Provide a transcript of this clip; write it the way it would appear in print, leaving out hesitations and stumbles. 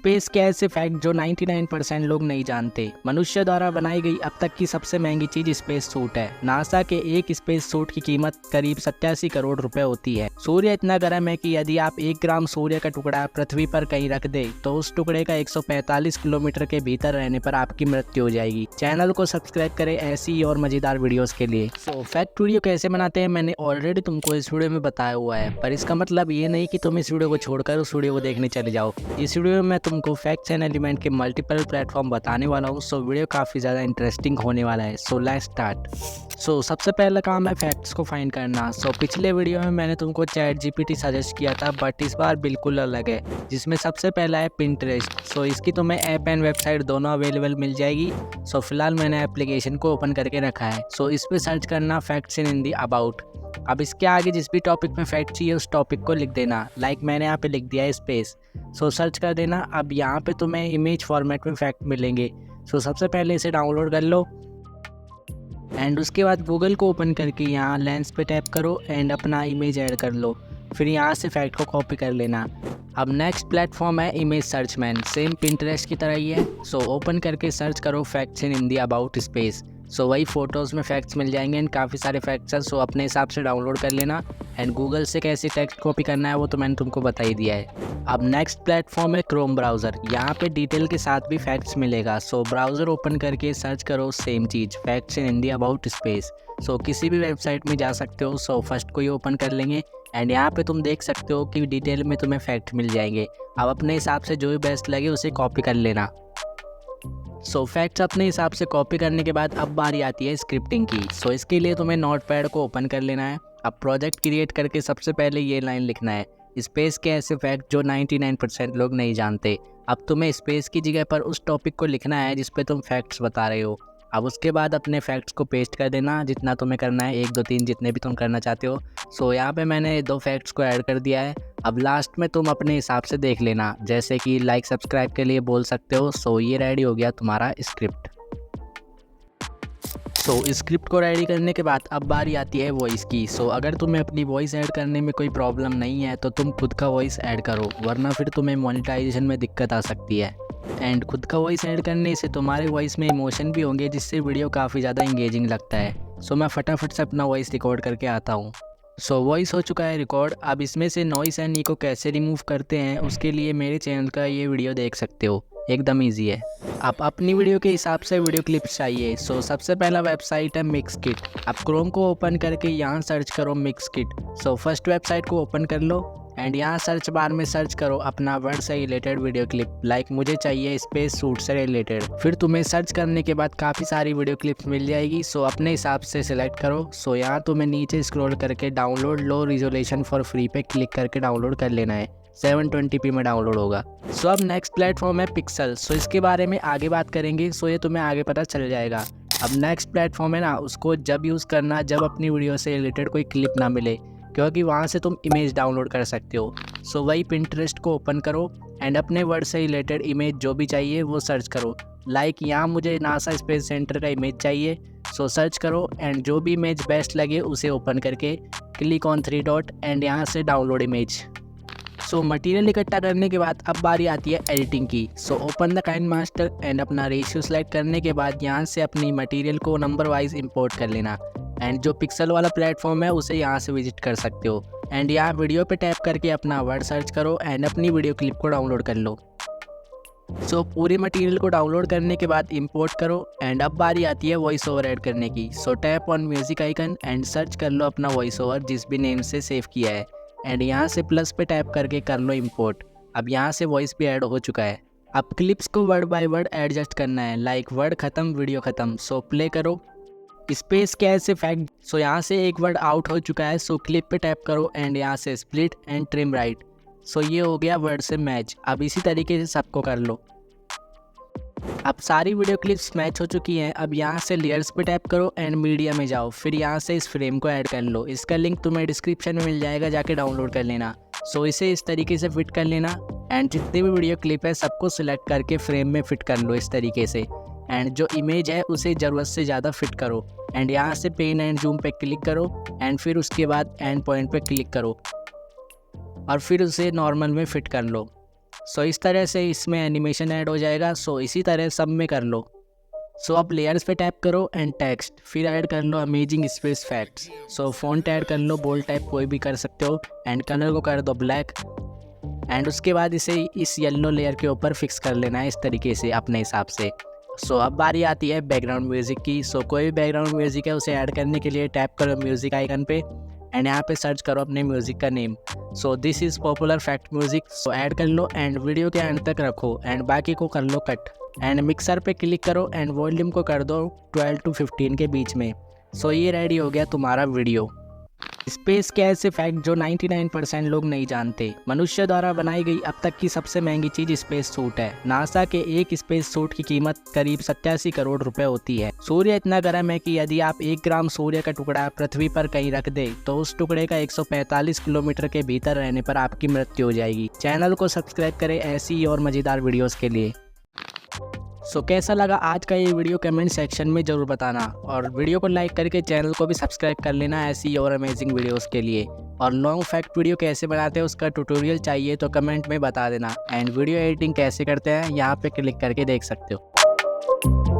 Space के ऐसे fact जो 99% लोग नहीं जानते। मनुष्य द्वारा बनाई गई अब तक की सबसे महंगी चीज स्पेस सूट है। नासा के एक स्पेस सूट की कीमत करीब 87 करोड़ रुपए होती है। सूर्य इतना गर्म है कि यदि आप 1 ग्राम सूर्य का टुकड़ा पृथ्वी पर कहीं रख दे तो उस टुकड़े का 145 किलोमीटर के भीतर रहने पर आपकी मृत्यु हो जाएगी। चैनल को सब्सक्राइब करें ऐसी और मजेदार वीडियोस के लिए। फैक्ट वीडियो कैसे बनाते हैं मैंने ऑलरेडी तुमको इस वीडियो में बताया हुआ है, पर इसका मतलब ये नहीं कि तुम इस वीडियो को छोड़कर उस वीडियो को देखने चले जाओ। इस वीडियो में मैं तुमको फैक्ट्स एंड एलिमेंट के मल्टीपल प्लेटफॉर्म बताने वाला हूँ। सो वीडियो काफ़ी ज़्यादा इंटरेस्टिंग होने वाला है। So let's start. सबसे पहला काम है फैक्ट्स को फाइंड करना। पिछले वीडियो में मैंने तुमको चैट जीपीटी सजेस्ट किया था, बट इस बार बिल्कुल अलग है, जिसमें सबसे पहला है पिंटरेस्ट। इसकी तुम्हें ऐप एंड वेबसाइट दोनों अवेलेबल मिल जाएगी। फिलहाल मैंने एप्लीकेशन को ओपन करके रखा है। इस पर सर्च करना फैक्ट्स इन हिंदी अबाउट। अब इसके आगे जिस भी टॉपिक में फैक्ट चाहिए उस टॉपिक को लिख देना। लाइक मैंने यहाँ पे लिख दिया है स्पेस। सर्च कर देना। अब यहाँ पे तुम्हें इमेज फॉर्मेट में फैक्ट मिलेंगे। सबसे पहले इसे डाउनलोड कर लो एंड उसके बाद गूगल को ओपन करके यहाँ लेंस पे टैप करो एंड अपना इमेज ऐड कर लो। फिर यहाँ से फैक्ट को कॉपी कर लेना। अब नेक्स्ट प्लेटफॉर्म है image search man. Same Pinterest की तरह ही है। ओपन करके सर्च करो facts in Hindi about space. वही फोटोज़ में फैक्ट्स मिल जाएंगे एंड काफ़ी सारे फैक्ट्स हैं। अपने हिसाब से डाउनलोड कर लेना एंड गूगल से कैसे टेक्स्ट कॉपी करना है वो तो मैंने तुमको बता ही दिया है। अब नेक्स्ट प्लेटफॉर्म है क्रोम ब्राउज़र। यहाँ पे डिटेल के साथ भी फैक्ट्स मिलेगा। ब्राउज़र ओपन करके सर्च करो same cheese facts in Hindi about space. किसी भी वेबसाइट में जा सकते हो। फर्स्ट को ही ओपन कर लेंगे एंड यहाँ पे तुम देख सकते हो कि डिटेल में तुम्हें फैक्ट मिल जाएंगे। अब अपने हिसाब से जो भी बेस्ट लगे उसे कॉपी कर लेना। फैक्ट्स अपने हिसाब से कॉपी करने के बाद अब बारी आती है स्क्रिप्टिंग की। इसके लिए तुम्हें नोटपैड को ओपन कर लेना है। अब प्रोजेक्ट क्रिएट करके सबसे पहले ये लाइन लिखना है, स्पेस के ऐसे फैक्ट जो 99% लोग नहीं जानते। अब तुम्हें स्पेस की जगह पर उस टॉपिक को लिखना है जिस पे तुम फैक्ट्स बता रहे हो। अब उसके बाद अपने फैक्ट्स को पेस्ट कर देना जितना तुम्हें करना है, 1 2 3 जितने भी तुम करना चाहते हो। यहाँ पे मैंने 2 फैक्ट्स को ऐड कर दिया है। अब लास्ट में तुम अपने हिसाब से देख लेना, जैसे कि लाइक सब्सक्राइब के लिए बोल सकते हो। ये रेडी हो गया तुम्हारा स्क्रिप्ट। स्क्रिप्ट को रेडी करने के बाद अब बारी आती है वॉइस की। अगर तुम्हें अपनी वॉइस ऐड करने में कोई प्रॉब्लम नहीं है तो तुम खुद का वॉइस ऐड करो, वरना फिर तुम्हें मोनेटाइजेशन में दिक्कत आ सकती है। एंड खुद का वॉइस ऐड करने से तुम्हारे वॉइस में इमोशन भी होंगे, जिससे वीडियो काफ़ी ज़्यादा इंगेजिंग लगता है। मैं फटाफट से अपना वॉइस रिकॉर्ड करके आता हूँ। वॉइस हो चुका है रिकॉर्ड। अब इसमें से नॉइस एंड इको कैसे रिमूव करते हैं उसके लिए मेरे चैनल का ये वीडियो देख सकते हो, एकदम ईजी है। आप अपनी वीडियो के हिसाब से वीडियो क्लिप्स चाहिए। सबसे पहला वेबसाइट है मिक्सकिट। आप क्रोम को ओपन करके यहाँ सर्च करो मिक्सकिट। फर्स्ट वेबसाइट को ओपन कर लो एंड यहाँ सर्च बार में सर्च करो अपना वर्ड से रिलेटेड वीडियो क्लिप। लाइक मुझे चाहिए स्पेस सूट से रिलेटेड। फिर तुम्हें सर्च करने के बाद काफ़ी सारी वीडियो क्लिप्स मिल जाएगी। अपने हिसाब से सिलेक्ट करो। यहाँ तुम्हें नीचे स्क्रॉल करके download low resolution for free पे क्लिक करके डाउनलोड कर लेना है। 720p में डाउनलोड होगा। अब नेक्स्ट प्लेटफॉर्म है पिक्सल। इसके बारे में आगे बात करेंगे। ये तुम्हें आगे पता चल जाएगा। अब नेक्स्ट प्लेटफॉर्म है ना, उसको जब यूज़ करना जब अपनी वीडियो से रिलेटेड कोई क्लिप ना मिले, क्योंकि वहाँ से तुम इमेज डाउनलोड कर सकते हो। वही पिंटरेस्ट को ओपन करो एंड अपने वर्ड से रिलेटेड इमेज जो भी चाहिए वो सर्च करो। लाइक यहाँ मुझे नासा स्पेस सेंटर का इमेज चाहिए। सर्च करो एंड जो भी इमेज बेस्ट लगे उसे ओपन करके क्लिक ऑन 3 डॉट एंड यहाँ से डाउनलोड इमेज। मटेरियल इकट्ठा करने के बाद अब बारी आती है एडिटिंग की। Open the kind master and अपना रेशियो सेलेक्ट करने के बाद यहाँ से अपनी मटेरियल को नंबर वाइज इंपोर्ट कर लेना एंड जो पिक्सल वाला प्लेटफॉर्म है उसे यहाँ से विजिट कर सकते हो एंड यहाँ वीडियो पे टैप करके अपना वर्ड सर्च करो एंड अपनी वीडियो क्लिप को डाउनलोड कर लो। पूरे मटेरियल को डाउनलोड करने के बाद इंपोर्ट करो एंड अब बारी आती है वॉइस ओवर ऐड करने की। Tap on music icon and search कर लो अपना वॉइस ओवर जिस भी नेम से सेव किया है एंड यहाँ से प्लस पे टैप करके कर लो इंपोर्ट। अब यहाँ से वॉइस भी ऐड हो चुका है। अब क्लिप्स को वर्ड बाय वर्ड एडजस्ट करना है। लाइक वर्ड खत्म वीडियो खत्म। प्ले करो स्पेस के ऐसे फैक्ट। यहाँ से एक वर्ड आउट हो चुका है। क्लिप पे टैप करो एंड यहाँ से स्प्लिट एंड ट्रिम राइट। ये हो गया वर्ड से मैच। अब इसी तरीके से सबको कर लो। अब सारी वीडियो क्लिप्स मैच हो चुकी हैं। अब यहाँ से लेयर्स पे टैप करो एंड मीडिया में जाओ। फिर यहाँ से इस फ्रेम को ऐड कर लो। इसका लिंक तुम्हें डिस्क्रिप्शन में मिल जाएगा, जाके डाउनलोड कर लेना। इसे इस तरीके से फिट कर लेना एंड जितने भी वीडियो क्लिप है सबको सिलेक्ट करके फ्रेम में फिट कर लो इस तरीके से एंड जो इमेज है उसे ज़रूरत से ज़्यादा फिट करो एंड यहाँ से पेन एंड जूम पे क्लिक करो एंड फिर उसके बाद एंड पॉइंट पे क्लिक करो और फिर उसे नॉर्मल में फिट कर लो। सो इस तरह से इसमें एनिमेशन ऐड हो जाएगा। सो इसी तरह सब में कर लो। सो अब लेयर्स पे टैप करो एंड टेक्स्ट, फिर ऐड कर लो अमेजिंग स्पेस फैक्ट्स। सो फ़ॉन्ट ऐड कर लो, बोल्ड टाइप कोई भी कर सकते हो, एंड कलर को कर दो ब्लैक। एंड उसके बाद इसे इस येलो लेयर के ऊपर फिक्स कर लेना है इस तरीके से अपने हिसाब से। सो अब बारी आती है बैकग्राउंड म्यूज़िक की। सो कोई भी बैकग्राउंड म्यूज़िक है उसे ऐड करने के लिए टैप करो म्यूज़िक आइकन पे एंड यहाँ पे सर्च करो अपने म्यूज़िक का name. So this is popular fact music. So add कर लो एंड वीडियो के एंड तक रखो एंड बाकी को कर लो कट। एंड मिक्सर पे क्लिक करो एंड वॉल्यूम को कर दो 12 to 15 के बीच में। सो ये रेडी हो गया तुम्हारा वीडियो। स्पेस के ऐसे फैक्ट जो 99% लोग नहीं जानते। मनुष्य द्वारा बनाई गई अब तक की सबसे महंगी चीज़ स्पेस सूट है। नासा के एक स्पेस सूट की कीमत करीब 87 करोड़ रुपए होती है। सूर्य इतना गर्म है कि यदि आप 1 ग्राम सूर्य का टुकड़ा पृथ्वी पर कहीं रख दे तो उस टुकड़े का 145 किलोमीटर के भीतर रहने पर आपकी मृत्यु हो जाएगी। चैनल को सब्सक्राइब करें ऐसी ही और मज़ेदार वीडियोज़ के लिए। सो कैसा लगा आज का ये वीडियो कमेंट सेक्शन में ज़रूर बताना, और वीडियो को लाइक करके चैनल को भी सब्सक्राइब कर लेना ऐसी और अमेजिंग वीडियोस के लिए। और लॉन्ग फैक्ट वीडियो कैसे बनाते हैं उसका ट्यूटोरियल चाहिए तो कमेंट में बता देना। एंड वीडियो एडिटिंग कैसे करते हैं यहाँ पे क्लिक करके देख सकते हो।